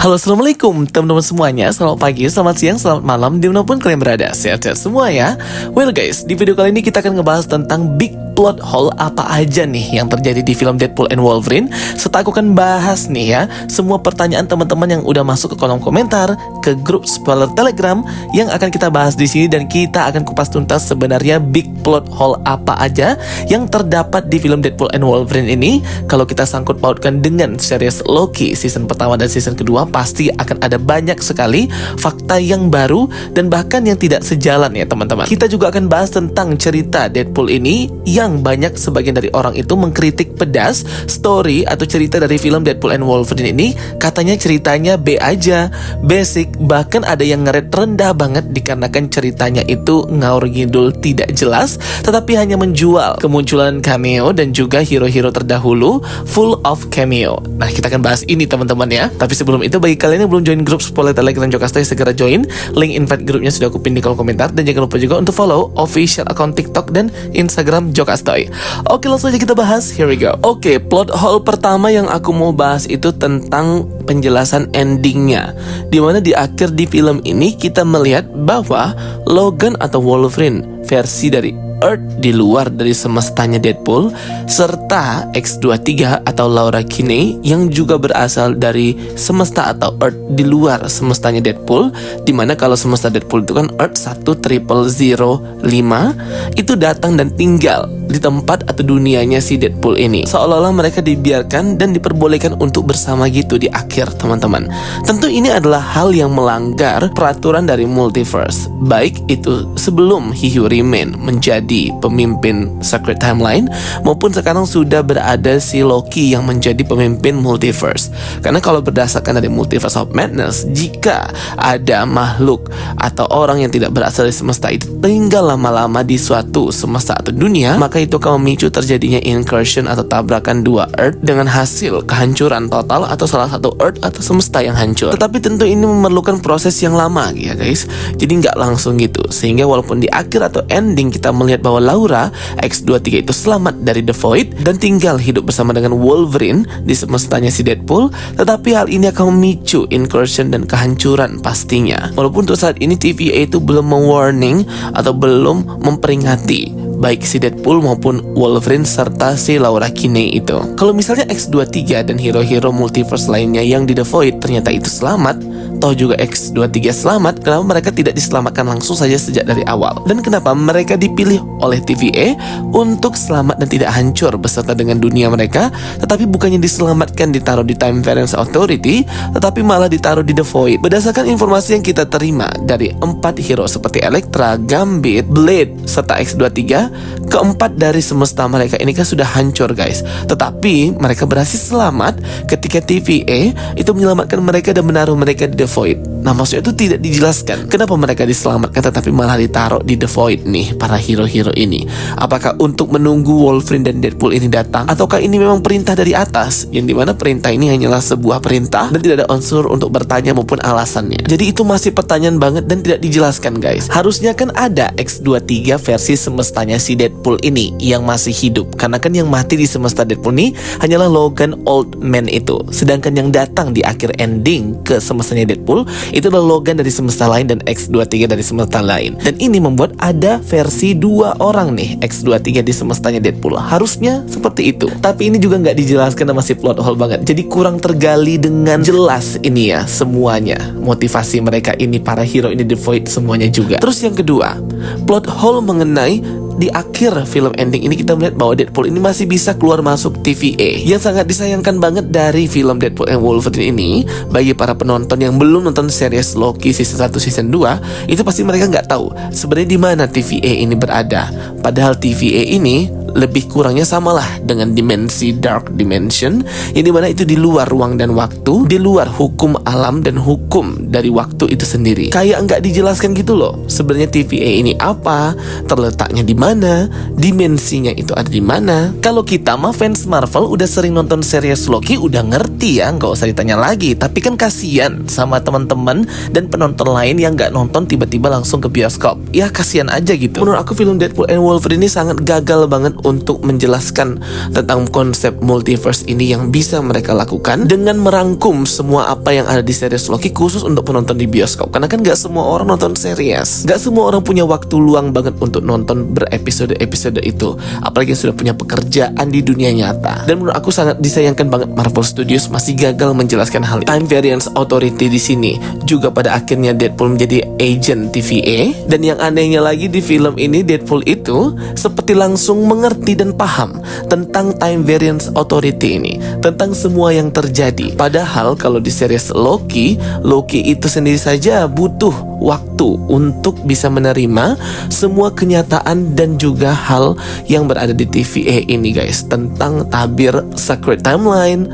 Halo, assalamualaikum teman-teman semuanya. Selamat pagi, selamat siang, selamat malam, dimanapun kalian berada. Sehat-sehat semua ya. Well guys, di video kali ini kita akan ngebahas tentang big plot hole apa aja nih yang terjadi di film Deadpool and Wolverine. Serta aku akan bahas nih ya semua pertanyaan teman-teman yang udah masuk ke kolom komentar, ke grup spoiler Telegram yang akan kita bahas di sini, dan kita akan kupas tuntas sebenarnya big plot hole apa aja yang terdapat di film Deadpool and Wolverine ini. Kalau kita sangkut pautkan dengan series Loki season pertama dan season kedua, pasti akan ada banyak sekali fakta yang baru dan bahkan yang tidak sejalan ya teman-teman. Kita juga akan bahas tentang cerita Deadpool ini yang banyak sebagian dari orang itu mengkritik pedas story atau cerita dari film Deadpool and Wolverine ini. Katanya ceritanya B aja, basic, bahkan ada yang ngeret rendah banget dikarenakan ceritanya itu ngaur ngidul tidak jelas, tetapi hanya menjual kemunculan cameo dan juga hero-hero terdahulu full of cameo. Nah, kita akan bahas ini teman-teman ya. Tapi sebelum itu, bagi kalian yang belum join grup spoiler Telegram Jokastoy, segera join. Link invite grupnya sudah aku pin di kolom komentar, dan jangan lupa juga untuk follow official account TikTok dan Instagram Jokastoy. Oke, langsung aja kita bahas. Here we go. Oke, plot hole pertama yang aku mau bahas itu tentang penjelasan endingnya, dimana di akhir di film ini kita melihat bahwa Logan atau Wolverine versi dari Earth di luar dari semestanya Deadpool, serta X23 atau Laura Kinney yang juga berasal dari semesta atau Earth di luar semestanya Deadpool, dimana kalau semesta Deadpool itu kan Earth 10005 itu datang dan tinggal di tempat atau dunianya si Deadpool ini. Seolah-olah mereka dibiarkan dan diperbolehkan untuk bersama gitu di akhir teman-teman. Tentu ini adalah hal yang melanggar peraturan dari multiverse, baik itu sebelum He Who Remain menjadi pemimpin Secret Timeline maupun sekarang sudah berada si Loki yang menjadi pemimpin multiverse. Karena kalau berdasarkan dari Multiverse of Madness, jika ada makhluk atau orang yang tidak berasal dari semesta itu tinggal lama-lama di suatu semesta atau dunia, maka itu akan memicu terjadinya incursion atau tabrakan dua Earth dengan hasil kehancuran total atau salah satu Earth atau semesta yang hancur. Tetapi tentu ini memerlukan proses yang lama ya guys. Jadi nggak langsung gitu. Sehingga walaupun di akhir atau ending kita melihat bahwa Laura X23 itu selamat dari The Void dan tinggal hidup bersama dengan Wolverine di semestanya si Deadpool, tetapi hal ini akan memicu incursion dan kehancuran pastinya. Walaupun untuk saat ini TVA itu belum mewarning atau belum memperingati baik si Deadpool maupun Wolverine serta si Laura Kinney itu. Kalau misalnya X23 dan hero-hero multiverse lainnya yang di The Void ternyata itu selamat, toh juga X23 selamat, kenapa mereka tidak diselamatkan langsung saja sejak dari awal? Dan kenapa mereka dipilih oleh TVA untuk selamat dan tidak hancur beserta dengan dunia mereka, tetapi bukannya diselamatkan ditaruh di Time Variance Authority, tetapi malah ditaruh di The Void? Berdasarkan informasi yang kita terima dari 4 hero seperti Elektra, Gambit, Blade, serta X23, keempat dari semesta mereka ini kan sudah hancur guys. Tetapi mereka berhasil selamat ketika TVA itu menyelamatkan mereka dan menaruh mereka di The Void. Nah, maksudnya itu tidak dijelaskan kenapa mereka diselamatkan tetapi malah ditaruh di The Void nih para hero-hero ini. Apakah untuk menunggu Wolverine dan Deadpool ini datang, ataukah ini memang perintah dari atas, yang dimana perintah ini hanyalah sebuah perintah dan tidak ada unsur untuk bertanya maupun alasannya. Jadi itu masih pertanyaan banget dan tidak dijelaskan guys. Harusnya kan ada X23 versi semestanya si Deadpool ini yang masih hidup, karena kan yang mati di semesta Deadpool ini hanyalah Logan Old Man itu. Sedangkan yang datang di akhir ending ke semestanya Deadpool itu adalah Logan dari semesta lain dan X23 dari semesta lain. Dan ini membuat ada versi 2 orang nih X23 di semestanya Deadpool. Harusnya seperti itu. Tapi ini juga nggak dijelaskan dan masih plot hole banget. Jadi kurang tergali dengan jelas ini ya semuanya. Motivasi mereka ini, para hero ini, The Void semuanya juga. Terus yang kedua, plot hole mengenai di akhir film ending ini kita melihat bahwa Deadpool ini masih bisa keluar masuk TVA. Yang sangat disayangkan banget dari film Deadpool and Wolverine ini, bagi para penonton yang belum nonton series Loki season 1 season 2, itu pasti mereka nggak tahu sebenarnya di mana TVA ini berada. Padahal TVA ini lebih kurangnya samalah dengan dimensi Dark Dimension, yang dimana itu di luar ruang dan waktu, di luar hukum alam dan hukum dari waktu itu sendiri. Kayak nggak dijelaskan gitu loh sebenarnya TVA ini apa, terletaknya di mana, mana, dimensinya itu ada di mana. Kalau kita mah fans Marvel udah sering nonton series Loki, udah ngerti ya, nggak usah ditanya lagi. Tapi kan kasihan sama teman-teman dan penonton lain yang nggak nonton tiba-tiba langsung ke bioskop. Ya kasihan aja gitu. Menurut aku film Deadpool and Wolverine ini sangat gagal banget untuk menjelaskan tentang konsep multiverse ini yang bisa mereka lakukan dengan merangkum semua apa yang ada di series Loki khusus untuk penonton di bioskop. Karena kan gak semua orang nonton series, gak semua orang punya waktu luang banget untuk nonton berepisode-episode itu, apalagi yang sudah punya pekerjaan di dunia nyata. Dan menurut aku sangat disayangkan banget Marvel Studios masih gagal menjelaskan hal ini. Time Variance Authority di sini juga pada akhirnya Deadpool menjadi agent TVA. Dan yang anehnya lagi di film ini, Deadpool itu seperti langsung mengerti dan paham tentang Time Variance Authority ini, tentang semua yang terjadi. Padahal kalau di series Loki itu sendiri saja butuh waktu untuk bisa menerima semua kenyataan dan juga hal yang berada di TVA ini guys, tentang tabir Sacred Timeline,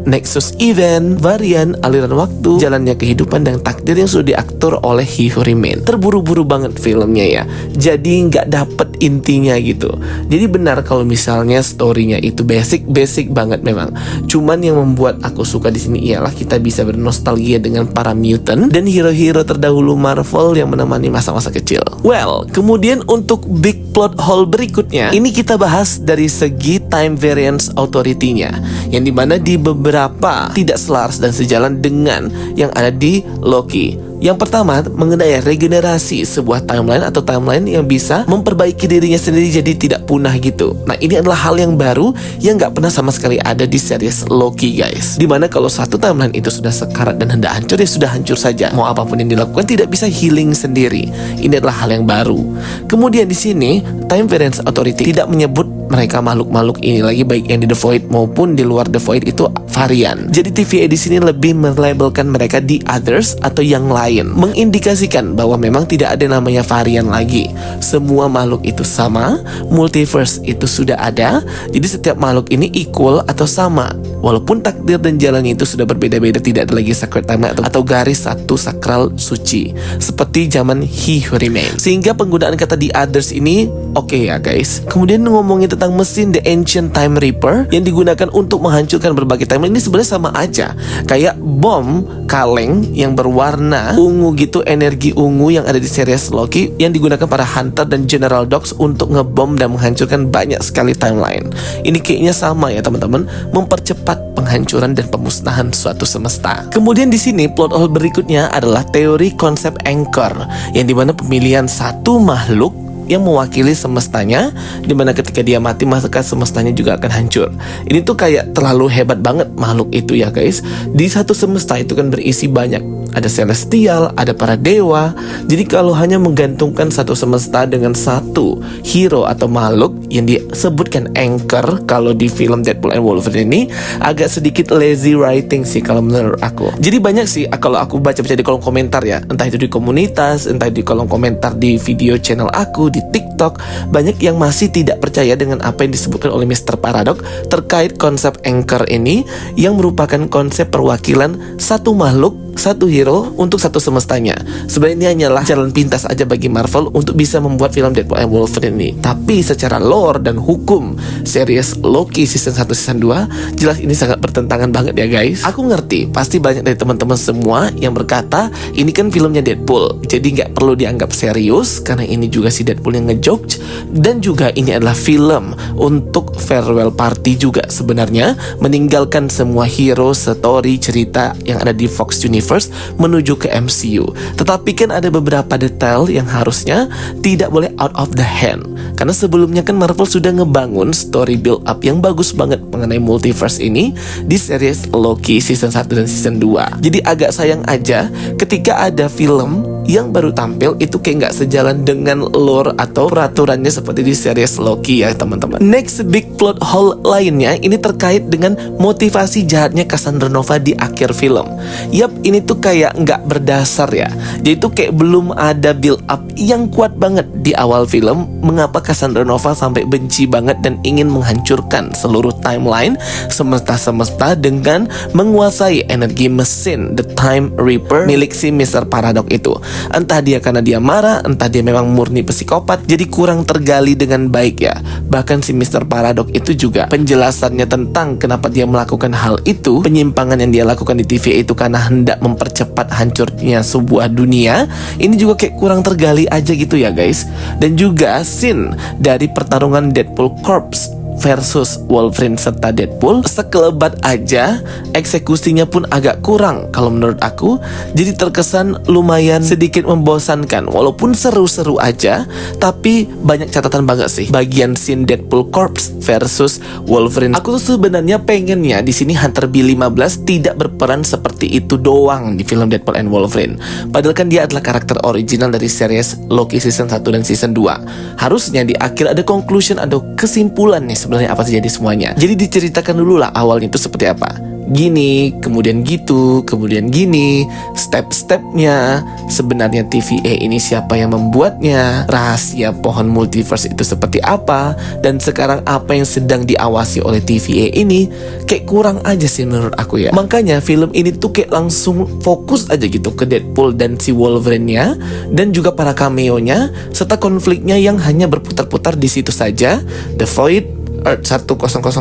Nexus Event, varian, aliran waktu, jalannya kehidupan dan takdir yang sudah diatur oleh He Who Remains. Terburu-buru banget filmnya ya, jadi nggak dapet intinya gitu. Jadi benar kalau misalnya storynya itu basic banget memang. Cuman yang membuat aku suka di sini ialah kita bisa bernostalgia dengan para mutant dan hero-hero terdahulu Marvel yang menemani masa-masa kecil. Well, kemudian untuk big plot hole berikutnya, ini kita bahas dari segi Time Variance Authority-nya, yang dimana di beberapa tidak selaras dan sejalan dengan yang ada di Loki. Yang pertama mengenai regenerasi sebuah timeline atau timeline yang bisa memperbaiki dirinya sendiri jadi tidak punah gitu. Nah ini adalah hal yang baru yang gak pernah sama sekali ada di series Loki guys. Dimana kalau satu timeline itu sudah sekarat dan hendak hancur, ya sudah hancur saja. Mau apapun yang dilakukan tidak bisa healing sendiri. Ini adalah hal yang baru. Kemudian di sini Time Variance Authority tidak menyebut mereka makhluk-makhluk ini lagi, baik yang di The Void maupun di luar The Void itu varian. Jadi TVA di sini lebih melabelkan mereka di others atau yang lain, mengindikasikan bahwa memang tidak ada namanya varian lagi. Semua makhluk itu sama, multiverse itu sudah ada. Jadi setiap makhluk ini equal atau sama, walaupun takdir dan jalannya itu sudah berbeda-beda. Tidak ada lagi sacred time atau garis satu sakral suci seperti zaman He Who Remains. Sehingga penggunaan kata the others ini oke ya guys. Kemudian ngomongin tentang mesin The Ancient Time Reaper yang digunakan untuk menghancurkan berbagai timeline, ini sebenarnya sama aja kayak bom kaleng yang berwarna ungu gitu, energi ungu yang ada di series Loki yang digunakan para Hunter dan General Dogs untuk ngebom dan menghancurkan banyak sekali timeline. Ini kayaknya sama ya teman-teman, mempercepat penghancuran dan pemusnahan suatu semesta. Kemudian di sini plot hole berikutnya adalah teori konsep anchor, yang dimana pemilihan satu makhluk yang mewakili semestanya, dimana ketika dia mati maka semestanya juga akan hancur. Ini tuh kayak terlalu hebat banget makhluk itu ya guys. Di satu semesta itu kan berisi banyak, ada celestial, ada para dewa. Jadi kalau hanya menggantungkan satu semesta dengan satu hero atau makhluk yang disebutkan anchor kalau di film Deadpool and Wolverine ini, agak sedikit lazy writing sih kalau menurut aku. Jadi banyak sih kalau aku baca-baca di kolom komentar ya, entah itu di komunitas, entah di kolom komentar di video channel aku di TikTok, banyak yang masih tidak percaya dengan apa yang disebutkan oleh Mr. Paradox terkait konsep anchor ini, yang merupakan konsep perwakilan satu makhluk, satu hero untuk satu semestanya. Sebenarnya ini hanyalah jalan pintas aja bagi Marvel untuk bisa membuat film Deadpool and Wolverine ini. Tapi secara lore dan hukum series Loki season 1 season 2, jelas ini sangat bertentangan banget ya guys. Aku ngerti pasti banyak dari teman-teman semua yang berkata ini kan filmnya Deadpool, jadi nggak perlu dianggap serius karena ini juga si Deadpool yang ngejoke, dan juga ini adalah film untuk farewell party juga sebenarnya, meninggalkan semua hero, story, cerita yang ada di Fox Universe menuju ke MCU. Tetapi kan ada beberapa detail yang harusnya tidak boleh out of the hand, karena sebelumnya kan Marvel sudah ngebangun story build up yang bagus banget mengenai multiverse ini di series Loki season 1 dan season 2. Jadi agak sayang aja ketika ada film yang baru tampil itu kayak nggak sejalan dengan lore atau peraturannya seperti di series Loki ya teman-teman. Next big plot hole lainnya ini terkait dengan motivasi jahatnya Cassandra Nova di akhir film. Yap, ini tuh kayak nggak berdasar ya. Jadi tuh kayak belum ada build up yang kuat banget di awal film. Mengapa Cassandra Nova sampai benci banget dan ingin menghancurkan seluruh timeline semesta-semesta dengan menguasai energi mesin The Time Reaper milik si Mr. Paradox itu. Entah dia karena dia marah, entah dia memang murni psikopat, jadi kurang tergali dengan baik ya. Bahkan si Mr. Paradox itu juga penjelasannya tentang kenapa dia melakukan hal itu, penyimpangan yang dia lakukan di TVA itu karena hendak mempercepat hancurnya sebuah dunia, ini juga kayak kurang tergali aja gitu ya guys. Dan juga scene dari pertarungan Deadpool Corps versus Wolverine serta Deadpool sekelebat aja, eksekusinya pun agak kurang kalau menurut aku. Jadi terkesan lumayan sedikit membosankan. Walaupun seru-seru aja, tapi banyak catatan banget sih bagian scene Deadpool Corps versus Wolverine. Aku tuh sebenarnya pengennya di sini Hunter B15 tidak berperan seperti itu doang di film Deadpool and Wolverine. Padahal kan dia adalah karakter original dari series Loki season 1 dan season 2. Harusnya di akhir ada conclusion, ada kesimpulan nih sebenarnya apa terjadi semuanya. Jadi diceritakan dulu lah awalnya itu seperti apa. Gini, kemudian gitu, kemudian gini, step-stepnya. Sebenarnya TVA ini siapa yang membuatnya, rahasia pohon multiverse itu seperti apa, dan sekarang apa yang sedang diawasi oleh TVA ini. Kayak kurang aja sih menurut aku ya. Makanya film ini tuh kayak langsung fokus aja gitu ke Deadpool dan si Wolverine-nya, dan juga para cameo-nya, serta konfliknya yang hanya berputar-putar di situ saja. The Void, Earth 10005,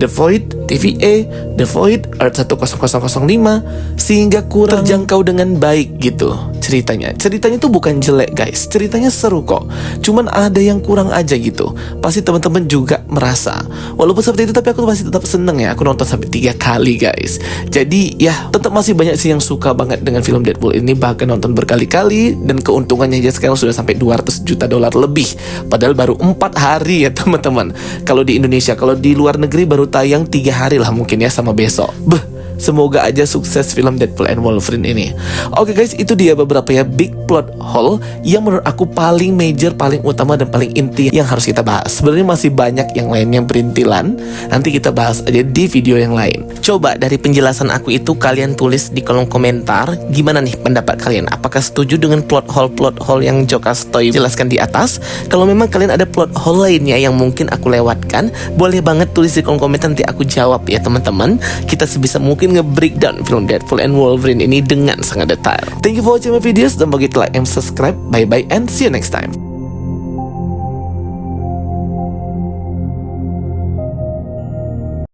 The Void, TVA, The Void, Earth 10005, sehingga kurang terjangkau dengan baik gitu ceritanya. Ceritanya tuh bukan jelek guys, ceritanya seru kok. Cuman ada yang kurang aja gitu. Pasti teman-teman juga merasa. Walaupun seperti itu, tapi aku masih tetap seneng ya. Aku nonton sampai 3 kali guys. Jadi ya tetap masih banyak sih yang suka banget dengan film Deadpool ini, bahkan nonton berkali-kali. Dan keuntungannya aja sekarang sudah sampai $200 juta lebih. Padahal baru 4 hari ya teman-teman. Kalau di Indonesia, kalau di luar negeri baru tayang 3 hari lah mungkin ya, sama besok. Semoga aja sukses film Deadpool and Wolverine ini. Oke guys, itu dia beberapa ya big plot hole yang menurut aku paling major, paling utama, dan paling inti yang harus kita bahas. Sebenarnya masih banyak yang lainnya berintilan. Nanti kita bahas aja di video yang lain. Coba dari penjelasan aku itu kalian tulis di kolom komentar gimana nih pendapat kalian. Apakah setuju dengan plot hole yang Jokastoy jelaskan di atas? Kalau memang kalian ada plot hole lainnya yang mungkin aku lewatkan, boleh banget tulis di kolom komentar, nanti aku jawab ya teman-teman. Kita sebisa mungkin nge-breakdown film Deadpool and Wolverine ini dengan sangat detail. Thank you for watching my videos. Don't forget to like and subscribe. Bye bye and see you next time.